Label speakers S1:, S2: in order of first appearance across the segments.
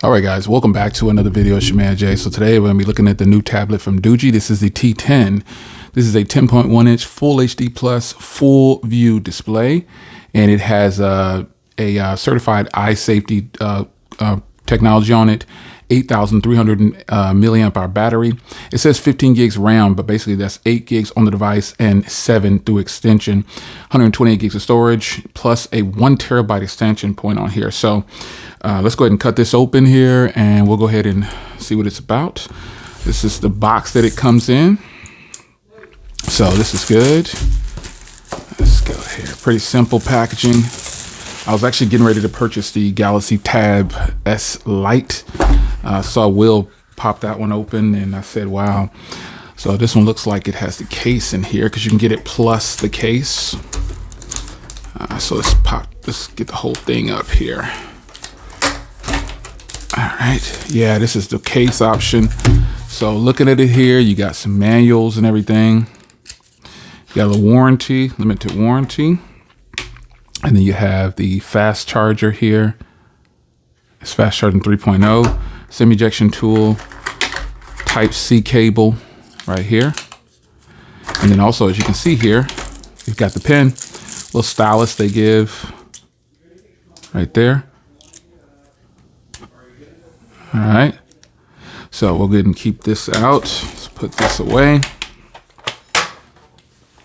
S1: All right, guys, welcome back to another video. It's your man Jay. So today we're going to be looking at the new tablet from Doogee. This is the T10. This is a 10.1 inch full HD plus full view display, and it has a certified eye safety technology on it. 8,300 milliamp hour battery. It says 15 gigs RAM, but basically that's 8 gigs on the device and 7 through extension. 128 gigs of storage plus a 1 terabyte extension point on here. So let's go ahead and cut this open here and we'll go ahead and see what it's about. This is the box that it comes in. So this is good. Let's go here. Pretty simple packaging. I was actually getting ready to purchase the Galaxy Tab S Lite. Saw Will pop that one open and I said, wow. So this one looks like it has the case in here because you can get it plus the case. So let's get the whole thing up here. All right. Yeah, this is the case option. So looking at it here, you got some manuals and everything. You got a warranty, limited warranty. And then you have the fast charger here. It's fast charging 3.0, semi-ejection tool, Type-C cable right here. And then also, as you can see here, you've got the pen, little stylus they give right there. All right. So we'll go ahead and keep this out. Let's put this away.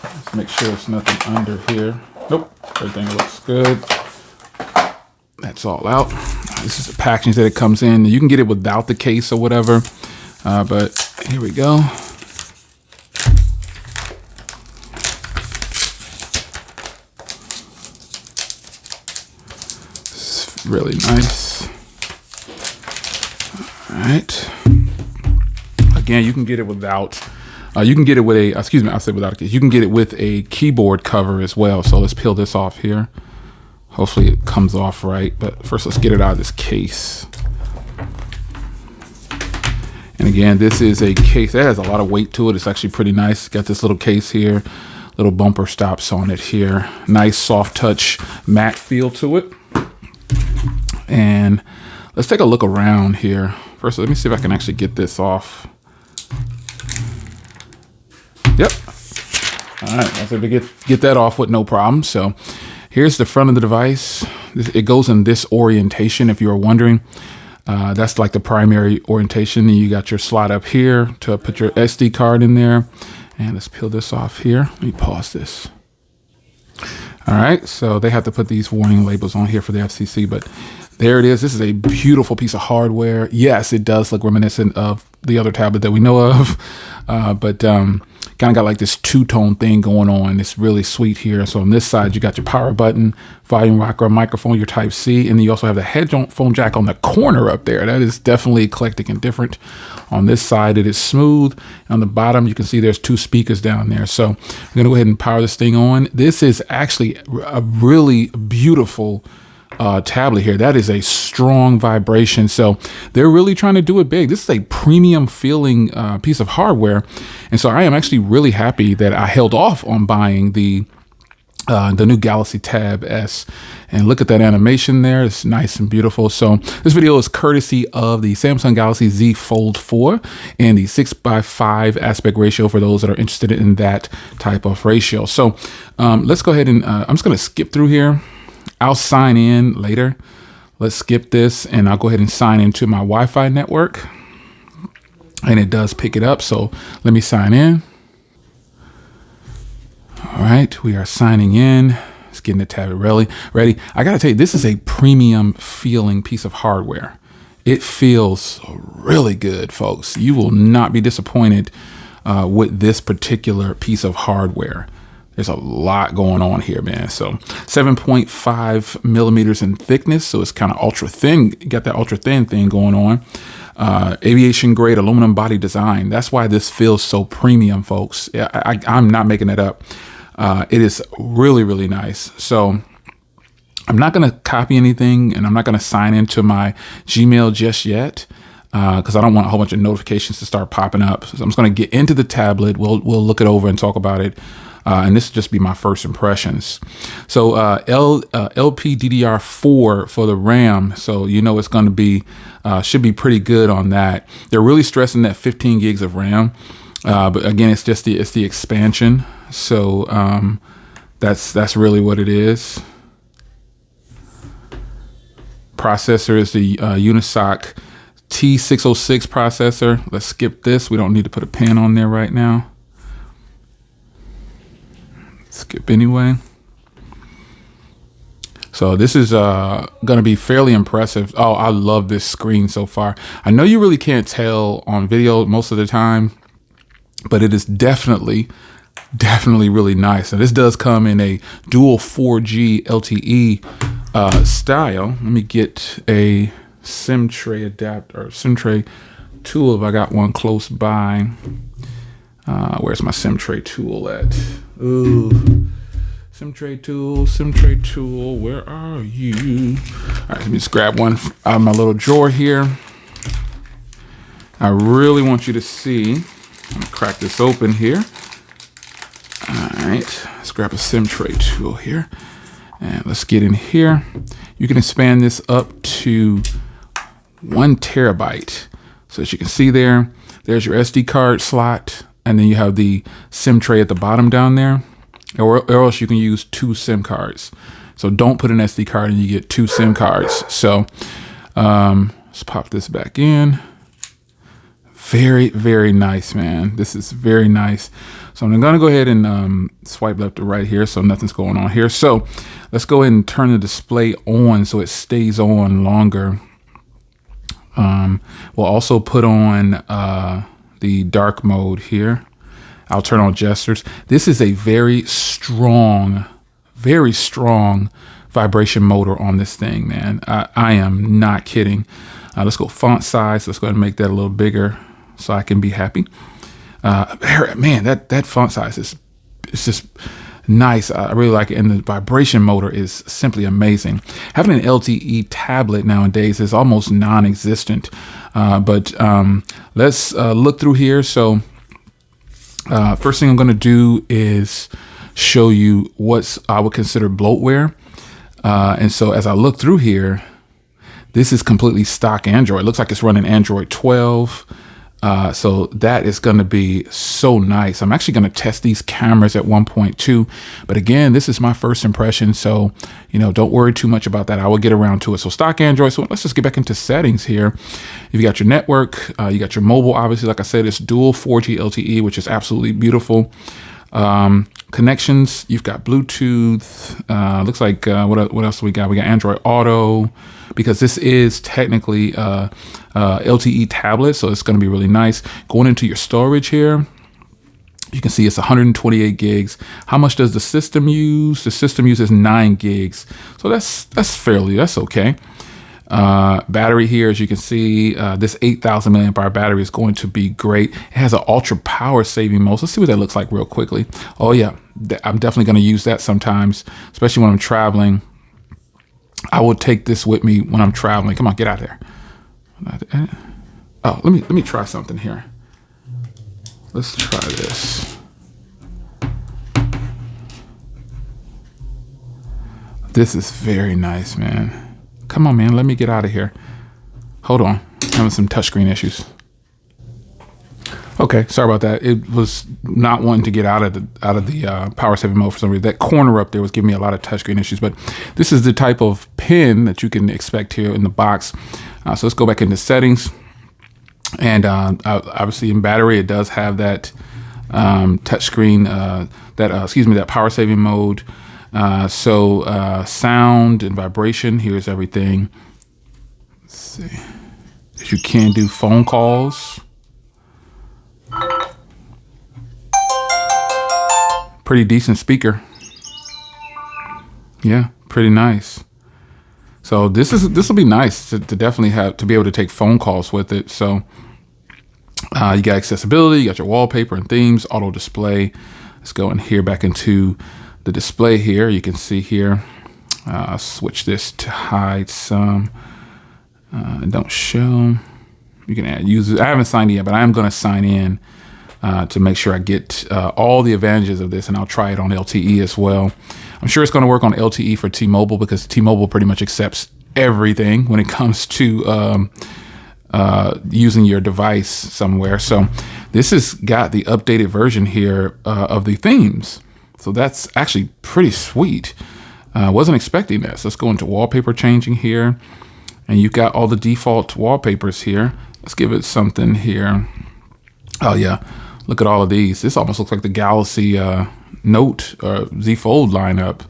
S1: Let's make sure there's nothing under here. Nope, everything looks good. That's all out. This is the packaging that it comes in. You can get it without the case or whatever, but here we go. It's really nice. All right. Again, you can get it without. You can get it with a, excuse me, I said without a case. You can get it with a keyboard cover as well. So let's peel this off here. Hopefully it comes off right. But first, let's get it out of this case. And again, this is a case that has a lot of weight to it. It's actually pretty nice. Got this little case here, little bumper stops on it here. Nice soft touch matte feel to it. And let's take a look around here. First, let me see if I can actually get this off. Yep. All right, I was able to get that off with no problem. So here's the front of the device. It goes in this orientation, if you were wondering. That's like the primary orientation. And you got your slot up here to put your SD card in there. And let's peel this off here. Let me pause this. All right, so they have to put these warning labels on here for the FCC, but there it is. This is a beautiful piece of hardware. Yes, it does look reminiscent of the other tablet that we know of, but kind of got like this two-tone thing going on. It's really sweet here. So on this side, you got your power button, volume rocker, microphone, your Type-C, and then you also have the headphone jack on the corner up there. That is definitely eclectic and different. On this side, it is smooth. On the bottom, you can see there's 2 speakers down there. So I'm gonna go ahead and power this thing on. This is actually a really beautiful tablet here. That is a strong vibration. So they're really trying to do it big. This is a premium feeling piece of hardware. And so I am actually really happy that I held off on buying the new Galaxy Tab S. And look at that animation there. It's nice and beautiful. So this video is courtesy of the Samsung Galaxy Z Fold 4 and the 6:5 aspect ratio for those that are interested in that type of ratio. So let's go ahead and I'm just going to skip through here. I'll sign in later. Let's skip this and I'll go ahead and sign into my Wi-Fi network. And it does pick it up. So let me sign in. All right, we are signing in. Let's get the tablet ready. I gotta tell you, this is a premium feeling piece of hardware. It feels really good, folks. You will not be disappointed with this particular piece of hardware. There's a lot going on here, man. So 7.5 millimeters in thickness. So it's kind of ultra thin. You got that ultra thin thing going on. Aviation grade aluminum body design. That's why this feels so premium, folks. I'm not making it up. It is really, really nice. So I'm not going to copy anything and I'm not going to sign into my Gmail just yet. Because I don't want a whole bunch of notifications to start popping up. So I'm just going to get into the tablet. We'll look it over and talk about it. and this will just be my first impressions. So LPDDR4 for the RAM, so you know it's going to be should be pretty good on that. They're really stressing that 15 gigs of RAM, but again, it's the expansion. So that's really what it is. Processor is the Unisoc T606 processor. Let's skip this. We don't need to put a pin on there right now. Skip anyway. So this is going to be fairly impressive. Oh, I love this screen so far. I know you really can't tell on video most of the time, but it is definitely really nice. And this does come in a dual 4G LTE style. Let me get a SIM tray adapter or SIM tray tool if I got one close by. Where's my SIM tray tool at? Ooh, SIM tray tool, where are you? All right, let me just grab one out of my little drawer here. I really want you to see. I'm gonna crack this open here. All right, let's grab a SIM tray tool here. And let's get in here. You can expand this up to 1 terabyte. So as you can see there's your SD card slot. And then you have the SIM tray at the bottom down there, or else you can use 2 SIM cards. So don't put an SD card and you get 2 SIM cards. So let's pop this back in. Very nice, man. This is very nice. So I'm going to go ahead and swipe left to right here so nothing's going on here. So let's go ahead and turn the display on so it stays on longer. We'll also put on the dark mode here. I'll turn on gestures. This is a very strong vibration motor on this thing, man. I am not kidding. Let's go font size. Let's go ahead and make that a little bigger so I can be happy. Man, that font size is just nice. I really like it. And the vibration motor is simply amazing. Having an LTE tablet nowadays is almost non-existent. But let's look through here. So first thing I'm going to do is show you what I would consider bloatware. And so as I look through here, this is completely stock Android. It looks like it's running Android 12. So that is going to be so nice. I'm actually going to test these cameras at 1.2, but again, this is my first impression. So, don't worry too much about that. I will get around to it. So stock Android. So let's just get back into settings here. You've got your network, you got your mobile, obviously, like I said, it's dual 4G LTE, which is absolutely beautiful. Connections, you've got Bluetooth, looks like, what else do we got? We got Android Auto, because this is technically LTE tablet, so it's going to be really nice. Going into your storage here, you can see it's 128 gigs. How much does the system use? The system uses 9 gigs, so that's okay. Battery here, as you can see, this 8,000 milliamp hour battery is going to be great. It has an ultra power saving mode. Let's see what that looks like real quickly. Oh yeah, I'm definitely going to use that sometimes, especially when I'm traveling. I will take this with me when I'm traveling. Come on, get out of there. Oh, let me try something here. Let's try this. This is very nice, man. Come on, man. Let me get out of here. Hold on. I'm having some touchscreen issues. Okay, sorry about that. It was not wanting to get out of the power saving mode for some reason. That corner up there was giving me a lot of touchscreen issues. But this is the type of pin that you can expect here in the box. So let's go back into settings. And obviously in battery, it does have that touchscreen, that power saving mode. So sound and vibration, here's everything. Let's see. You can do phone calls. Pretty decent speaker. Yeah, pretty nice. So this will be nice to definitely have to be able to take phone calls with it. So you got accessibility, you got your wallpaper and themes, auto display. Let's go in here back into the display here. You can see here, switch this to hide some, don't show. You can add users. I haven't signed in yet, but I am going to sign in to make sure I get all the advantages of this, and I'll try it on LTE as well. I'm sure it's going to work on LTE for T-Mobile because T-Mobile pretty much accepts everything when it comes to using your device somewhere. So this has got the updated version here of the themes. So that's actually pretty sweet. Wasn't expecting this. Let's go into wallpaper changing here. And you've got all the default wallpapers here. Let's give it something here. Oh yeah, look at all of these. This almost looks like the Galaxy Note or Z Fold lineup.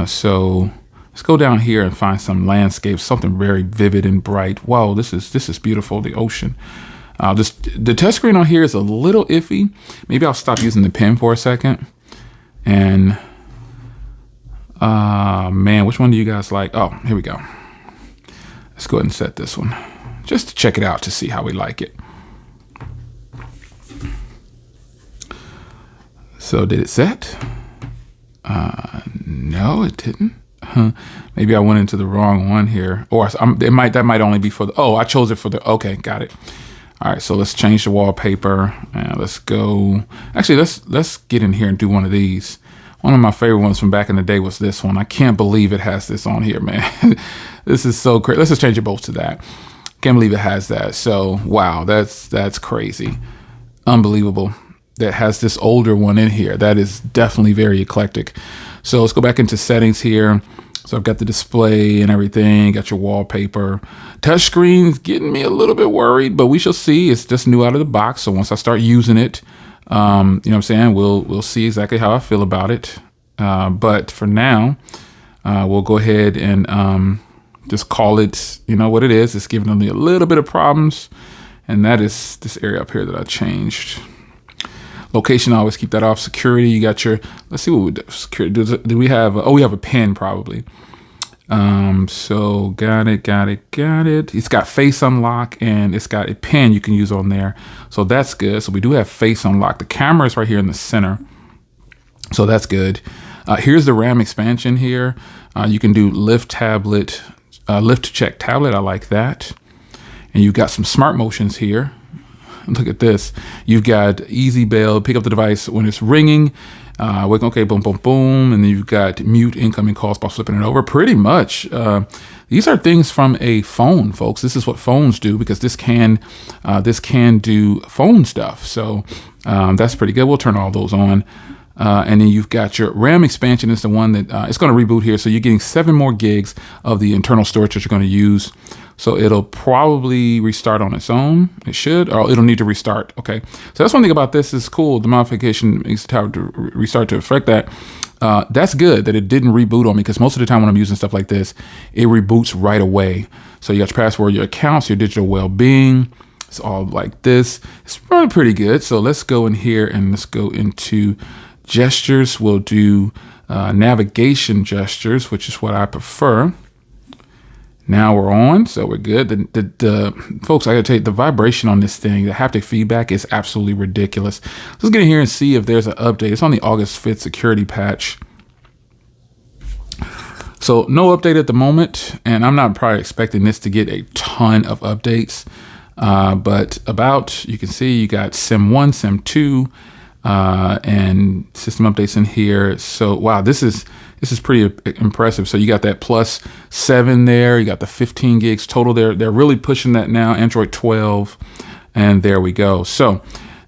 S1: So let's go down here and find some landscapes, something very vivid and bright. Wow, this is beautiful, the ocean. The touchscreen on here is a little iffy. Maybe I'll stop using the pen for a second. And man, which one do you guys like? Oh, here we go. Let's go ahead and set this one just to check it out to see how we like it. So did it set? No, it didn't. Maybe I went into the wrong one here, or that might only be for the. Oh, I chose it for the. Okay, got it. All right, so let's change the wallpaper and let's go. Actually, let's get in here and do one of these. One of my favorite ones from back in the day was this one. I can't believe it has this on here, man. This is so crazy. Let's just change it both to that. Can't believe it has that. So wow, that's crazy, unbelievable. That has this older one in here. That is definitely very eclectic. So let's go back into settings here. So I've got the display and everything, got your wallpaper. Touchscreen's getting me a little bit worried, but we shall see. It's just new out of the box. So once I start using it, you know what I'm saying, we'll see exactly how I feel about it. But for now, we'll go ahead and just call it, you know what it is. It's giving me a little bit of problems. And that is this area up here that I changed. Location, I always keep that off. Security, you got your, let's see what we do. Security, do we have, we have a pen probably. So got it. It's got face unlock and it's got a pen you can use on there. So that's good. So we do have face unlock. The camera is right here in the center. So that's good. Here's the RAM expansion here. You can do lift tablet, lift to check tablet. I like that. And you've got some smart motions here. Look at this. You've got easy bell, pick up the device when it's ringing. Okay, boom, boom, boom. And then you've got mute incoming calls by flipping it over. Pretty much. These are things from a phone, folks. This is what phones do because this can do phone stuff. So that's pretty good. We'll turn all those on. And then you've got your RAM expansion is the one that it's going to reboot here. So you're getting 7 more gigs of the internal storage that you're going to use. So it'll probably restart on its own. It should, or it'll need to restart. Okay. So that's one thing about this is cool. The modification makes the to restart to affect that. That's good that it didn't reboot on me because most of the time when I'm using stuff like this, it reboots right away. So you got your password, your accounts, your digital well-being. It's all like this. It's running pretty good. So let's go in here and let's go into gestures. We'll do navigation gestures, which is what I prefer. Now we're on, so we're good. The folks, I gotta tell you, the vibration on this thing, the haptic feedback is absolutely ridiculous. Let's get in here and see if there's an update. It's on the August 5th security patch. So no update at the moment, and I'm not probably expecting this to get a ton of updates. But you can see you got SIM 1, SIM 2, and system updates in here. So wow, this is pretty impressive. So you got that +7 there. You got the 15 gigs total there. They're really pushing that now. Android 12, and there we go. So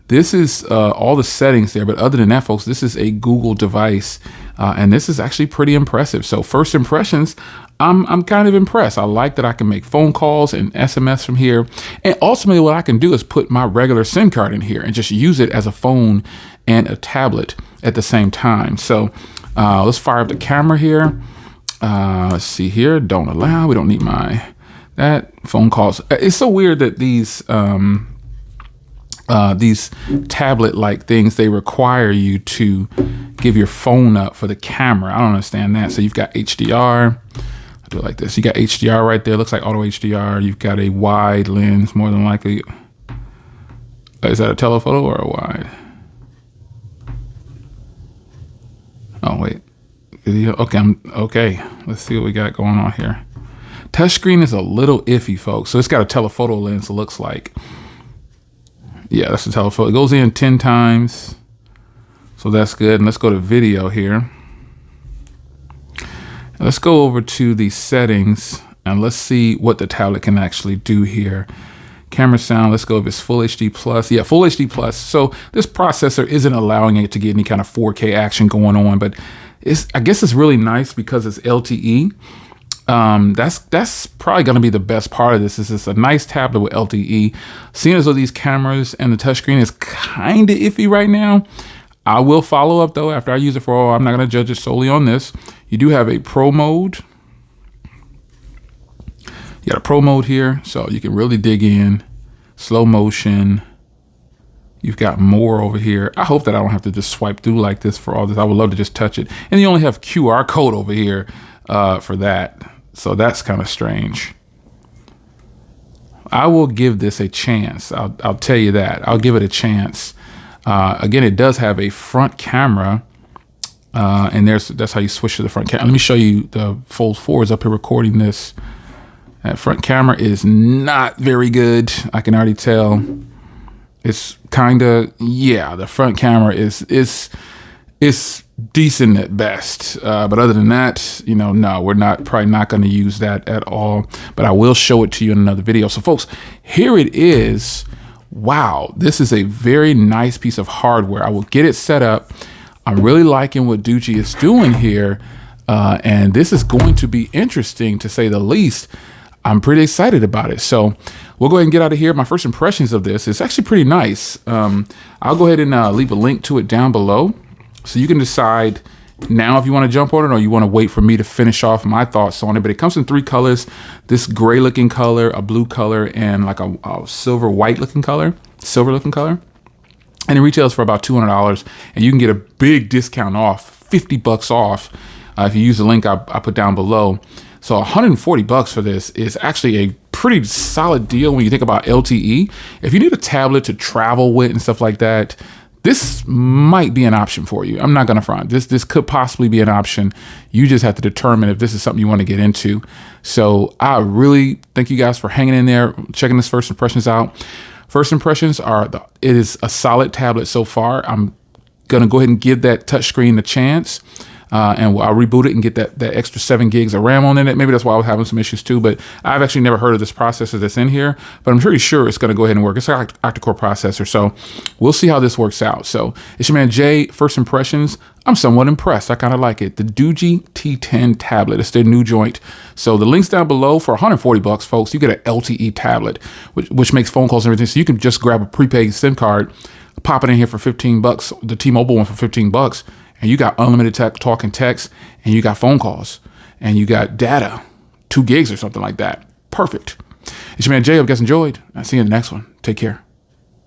S1: this is all the settings there. But other than that, folks, this is a Google device, and this is actually pretty impressive. So first impressions, I'm kind of impressed. I like that I can make phone calls and SMS from here. And ultimately what I can do is put my regular SIM card in here and just use it as a phone and a tablet at the same time. So let's fire up the camera here. Let's see here. Don't allow. We don't need that phone calls. It's so weird that these tablet-like things, they require you to give your phone up for the camera. I don't understand that. So you've got HDR. I'll do it like this. You got HDR right there. Looks like auto HDR. You've got a wide lens, more than likely. Is that a telephoto or a wide? Oh, wait. Video. Okay, okay. Let's see what we got going on here. Touchscreen is a little iffy, folks. So it's got a telephoto lens, it looks like. Yeah, that's the telephoto. It goes in 10 times. So that's good. And let's go to video here. Let's go over to the settings and let's see what the tablet can actually do here. Camera sound, let's go if it's full HD plus. Yeah, full HD plus. So this processor isn't allowing it to get any kind of 4K action going on, but I guess it's really nice because it's LTE. That's probably going to be the best part of this. Is it's a nice tablet with LTE. Seeing as though these cameras and the touchscreen is kind of iffy right now, I will follow up though after I use it for all. I'm not going to judge it solely on this. You do have a pro mode. You got a pro mode here, so you can really dig in. Slow motion. You've got more over here. I hope that I don't have to just swipe through like this for all this. I would love to just touch it. And you only have QR code over here for that. So that's kind of strange. I will give this a chance. I'll tell you that. I'll give it a chance. Again, it does have a front camera. And that's how you switch to the front camera. Let me show you the Fold 4 is up here recording this. That front camera is not very good. I can already tell. It's kind of, yeah, the front camera is decent at best. But other than that, you know, no, we're probably not going to use that at all. But I will show it to you in another video. So folks, here it is. Wow, this is a very nice piece of hardware. I will get it set up. I'm really liking what Doogee is doing here. And this is going to be interesting to say the least. I'm pretty excited about it. So we'll go ahead and get out of here. My first impressions of this is actually pretty nice. I'll go ahead and leave a link to it down below. So you can decide now if you want to jump on it or you want to wait for me to finish off my thoughts on it. But it comes in 3 colors, this gray looking color, a blue color, and like a silver looking color. And it retails for about $200 and you can get a big discount off, $50 off if you use the link I put down below. So $140 for this is actually a pretty solid deal when you think about LTE. If you need a tablet to travel with and stuff like that, this might be an option for you. I'm not gonna front. This could possibly be an option. You just have to determine if this is something you want to get into. So I really thank you guys for hanging in there, checking this first impressions out. First impressions are, it is a solid tablet so far. I'm gonna go ahead and give that touchscreen a chance. And I'll reboot it and get that extra 7 gigs of RAM on it. Maybe that's why I was having some issues too, but I've actually never heard of this processor that's in here, but I'm pretty sure it's going to go ahead and work. It's an octa-core processor, so we'll see how this works out. So it's your man Jay, first impressions. I'm somewhat impressed. I kind of like it. The Doogee T10 tablet. It's their new joint. So the link's down below. For $140, folks, you get an LTE tablet, which makes phone calls and everything. So you can just grab a prepaid SIM card, pop it in here for $15, the T-Mobile one for $15, and you got unlimited talk and text, and you got phone calls, and you got data, 2 gigs or something like that. Perfect. It's your man Jay. I hope you guys enjoyed. I'll see you in the next one. Take care.